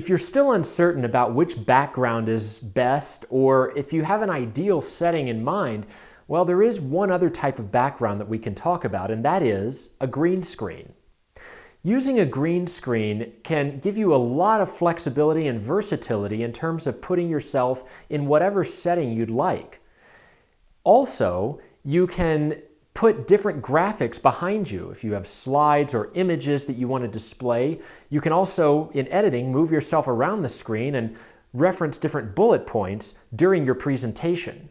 If you're still uncertain about which background is best, or if you have an ideal setting in mind, well, there is one other type of background that we can talk about, and that is a green screen. Using a green screen can give you a lot of flexibility and versatility in terms of putting yourself in whatever setting you'd like. Also, you can put different graphics behind you. If you have slides or images that you want to display, you can also, in editing, move yourself around the screen and reference different bullet points during your presentation.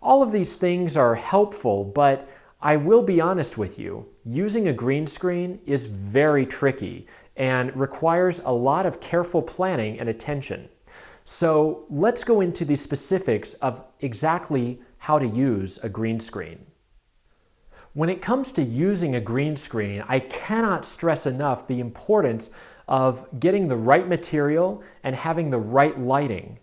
All of these things are helpful, but I will be honest with you, using a green screen is very tricky and requires a lot of careful planning and attention. So let's go into the specifics of exactly how to use a green screen. When it comes to using a green screen, I cannot stress enough the importance of getting the right material and having the right lighting.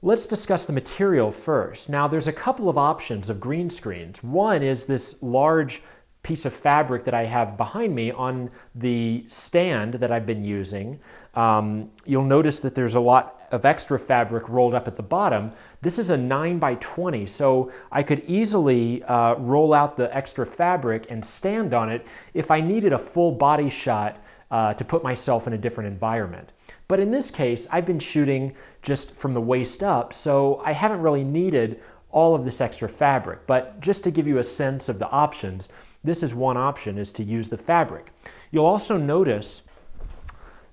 Let's discuss the material first. Now, there's a couple of options of green screens. One is this large piece of fabric that I have behind me on the stand that I've been using. You'll notice that there's a lot of extra fabric rolled up at the bottom. This is a 9 by 20, so I could easily roll out the extra fabric and stand on it if I needed a full body shot to put myself in a different environment. But in this case, I've been shooting just from the waist up, so I haven't really needed all of this extra fabric. But just to give you a sense of the options, this is one option, is to use the fabric. You'll also notice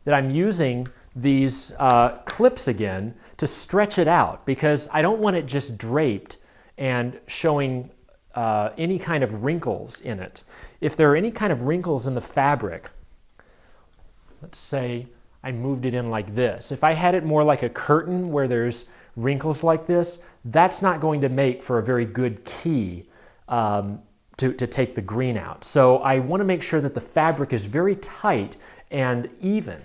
that I'm using these clips again to stretch it out because I don't want it just draped and showing any kind of wrinkles in it. If there are any kind of wrinkles in the fabric, let's say I moved it in like this. If I had it more like a curtain where there's wrinkles like this, that's not going to make for a very good key to take the green out. So I want to make sure that the fabric is very tight and even.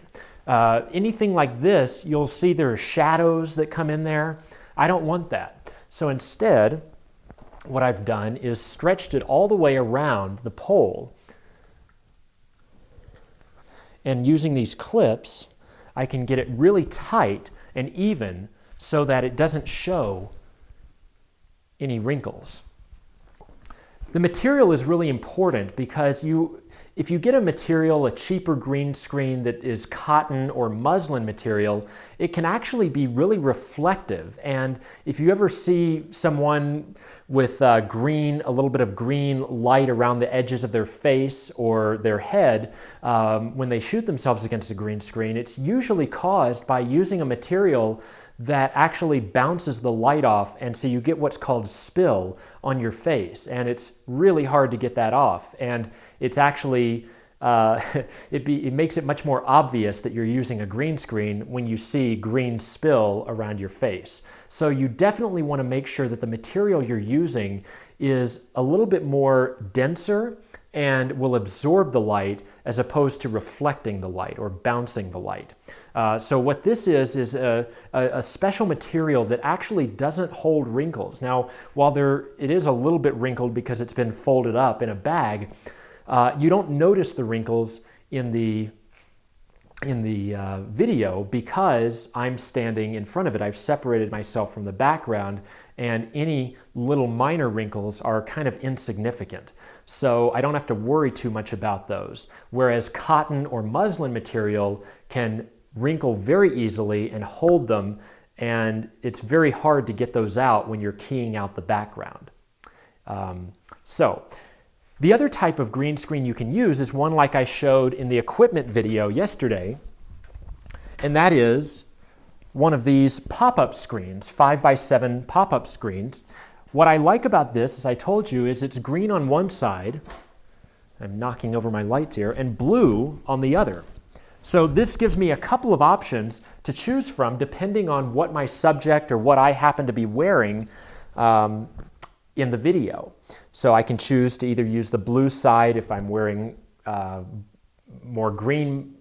Anything like this, you'll see there are shadows that come in there. I don't want that. So instead, what I've done is stretched it all the way around the pole. And using these clips, I can get it really tight and even so that it doesn't show any wrinkles. The material is really important because if you get a material, a cheaper green screen that is cotton or muslin material, it can actually be really reflective. And if you ever see someone with a little bit of green light around the edges of their face or their head, when they shoot themselves against a green screen, it's usually caused by using a material that actually bounces the light off, and so you get what's called spill on your face, and it's really hard to get that off. And it's actually, it makes it much more obvious that you're using a green screen when you see green spill around your face. So you definitely want to make sure that the material you're using is a little bit more denser and will absorb the light as opposed to reflecting the light or bouncing the light. So what this is a special material that actually doesn't hold wrinkles. Now, while it is a little bit wrinkled because it's been folded up in a bag, you don't notice the wrinkles in the video because I'm standing in front of it. I've separated myself from the background, and any little minor wrinkles are kind of insignificant. So I don't have to worry too much about those. Whereas cotton or muslin material can wrinkle very easily and hold them, and it's very hard to get those out when you're keying out the background. The other type of green screen you can use is one like I showed in the equipment video yesterday, and that is one of these pop-up screens, 5x7 pop-up screens. What I like about this, as I told you, is it's green on one side, I'm knocking over my lights here, and blue on the other. So this gives me a couple of options to choose from depending on what my subject or what I happen to be wearing in the video. So I can choose to either use the blue side if I'm wearing more green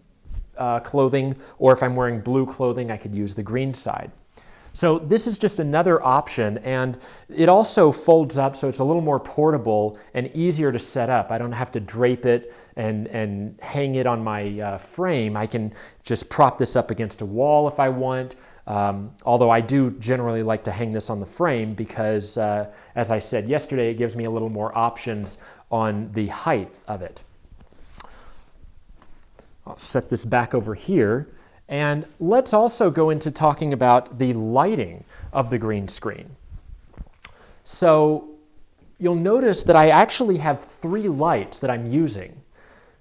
clothing, or if I'm wearing blue clothing, I could use the green side. So this is just another option, and it also folds up so it's a little more portable and easier to set up. I don't have to drape it and hang it on my frame. I can just prop this up against a wall if I want, although I do generally like to hang this on the frame because, as I said yesterday, it gives me a little more options on the height of it. I'll set this back over here. And let's also go into talking about the lighting of the green screen. So you'll notice that I actually have 3 lights that I'm using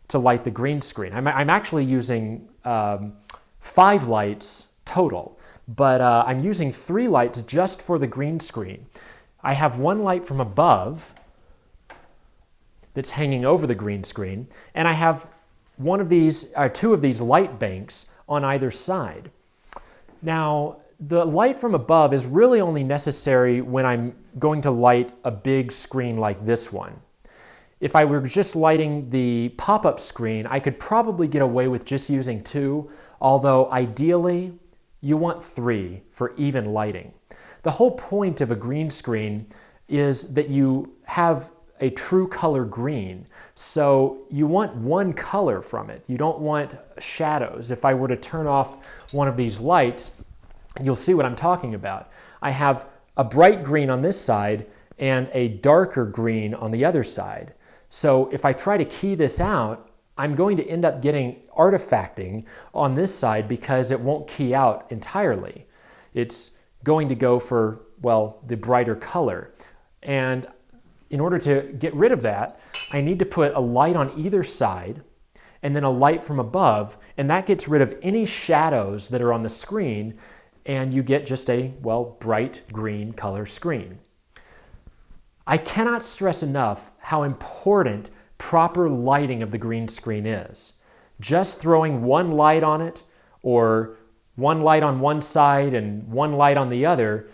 to light the green screen. I'm actually using 5 lights total, but I'm using 3 lights just for the green screen. I have 1 light from above that's hanging over the green screen, and I have 2 of these light banks on either side. Now, the light from above is really only necessary when I'm going to light a big screen like this one. If I were just lighting the pop-up screen, I could probably get away with just using 2, although ideally you want 3 for even lighting. The whole point of a green screen is that you have a true color green. So you want one color from it. You don't want shadows. If I were to turn off one of these lights, you'll see what I'm talking about. I have a bright green on this side and a darker green on the other side. So if I try to key this out, I'm going to end up getting artifacting on this side because it won't key out entirely. It's going to go for, well, the brighter color. And in order to get rid of that, I need to put a light on either side and then a light from above, and that gets rid of any shadows that are on the screen, and you get just a, well, bright green color screen. I cannot stress enough how important proper lighting of the green screen is. Just throwing 1 light on it, or 1 light on one side and 1 light on the other,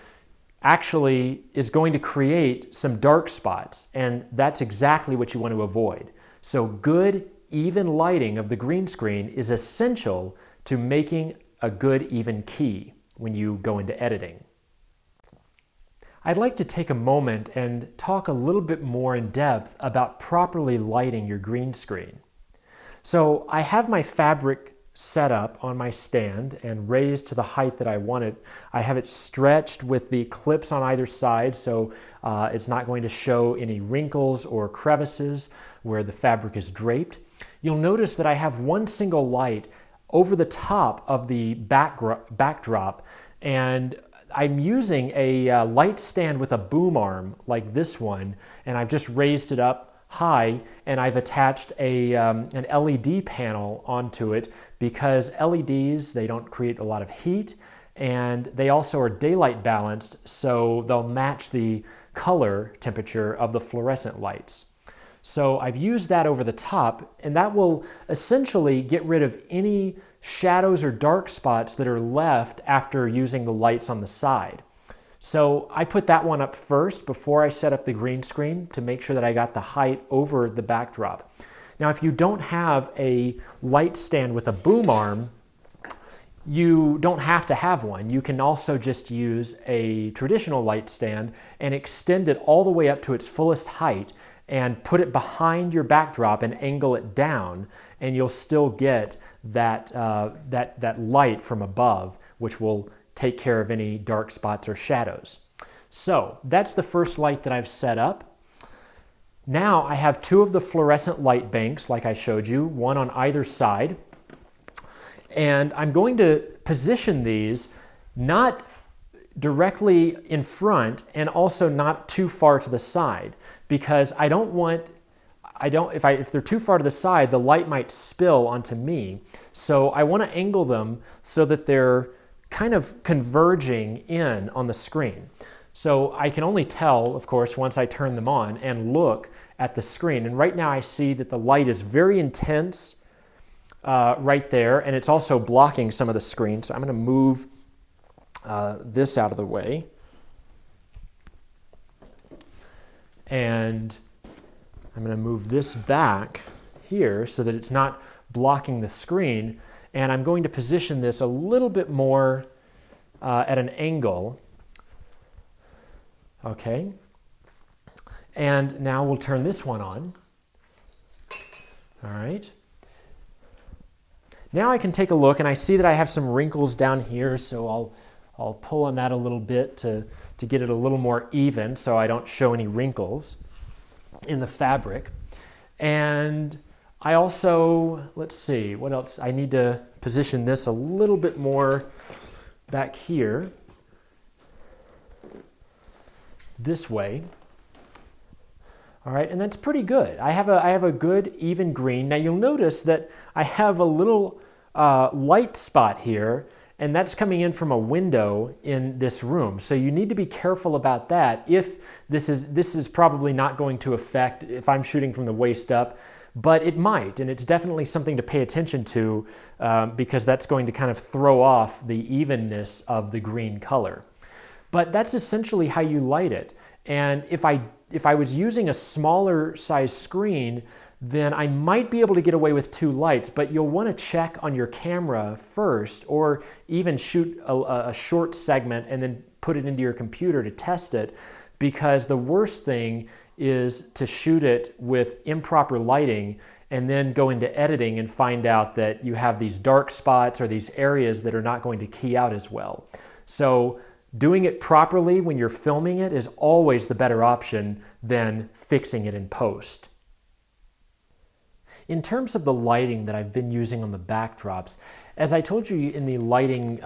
actually is going to create some dark spots, and that's exactly what you want to avoid. So good, even lighting of the green screen is essential to making a good, even key when you go into editing. I'd like to take a moment and talk a little bit more in depth about properly lighting your green screen. So I have my fabric set up on my stand and raised to the height that I want it. I have it stretched with the clips on either side so it's not going to show any wrinkles or crevices where the fabric is draped. You'll notice that I have 1 single light over the top of the backdrop, and I'm using a light stand with a boom arm like this one, and I've just raised it up high, and I've attached an LED panel onto it because LEDs, they don't create a lot of heat, and they also are daylight balanced, so they'll match the color temperature of the fluorescent lights. So I've used that over the top, and that will essentially get rid of any shadows or dark spots that are left after using the lights on the side. So I put that one up first before I set up the green screen to make sure that I got the height over the backdrop. Now, if you don't have a light stand with a boom arm, you don't have to have one. You can also just use a traditional light stand and extend it all the way up to its fullest height and put it behind your backdrop and angle it down, and you'll still get that light from above, which will take care of any dark spots or shadows. So that's the first light that I've set up. Now I have 2 of the fluorescent light banks, like I showed you, 1 on either side. And I'm going to position these not directly in front and also not too far to the side, because if they're too far to the side, the light might spill onto me. So I want to angle them so that they're kind of converging in on the screen. So I can only tell, of course, once I turn them on and look at the screen. And right now I see that the light is very intense right there, and it's also blocking some of the screen. So I'm going to move this out of the way. And I'm going to move this back here so that it's not blocking the screen. And I'm going to position this a little bit more at an angle. Okay. And now we'll turn this one on. All right. Now I can take a look, and I see that I have some wrinkles down here, so I'll pull on that a little bit to get it a little more even so I don't show any wrinkles in the fabric. And I also, let's see, what else? I need to position this a little bit more back here, this way. All right, and that's pretty good. I have a good even green. Now you'll notice that I have a little light spot here, and that's coming in from a window in this room. So you need to be careful about that. If this is probably not going to affect if I'm shooting from the waist up, but it might, and it's definitely something to pay attention to because that's going to kind of throw off the evenness of the green color. But that's essentially how you light it. And if I was using a smaller size screen, then I might be able to get away with 2 lights, but you'll want to check on your camera first, or even shoot a short segment and then put it into your computer to test it, because the worst thing is to shoot it with improper lighting and then go into editing and find out that you have these dark spots or these areas that are not going to key out as well. So doing it properly when you're filming it is always the better option than fixing it in post. In terms of the lighting that I've been using on the backdrops, as I told you in the lighting,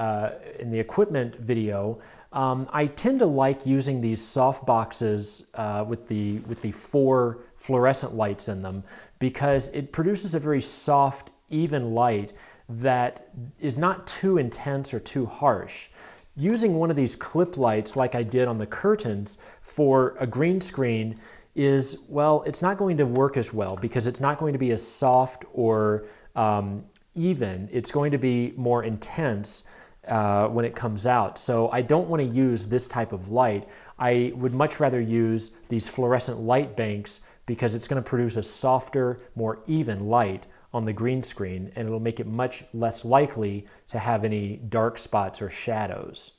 in the equipment video, I tend to like using these soft boxes with the 4 fluorescent lights in them, because it produces a very soft, even light that is not too intense or too harsh. Using one of these clip lights like I did on the curtains for a green screen is, well, it's not going to work as well because it's not going to be as soft or even. It's going to be more intense when it comes out. So I don't want to use this type of light. I would much rather use these fluorescent light banks because it's going to produce a softer, more even light on the green screen, and it'll make it much less likely to have any dark spots or shadows.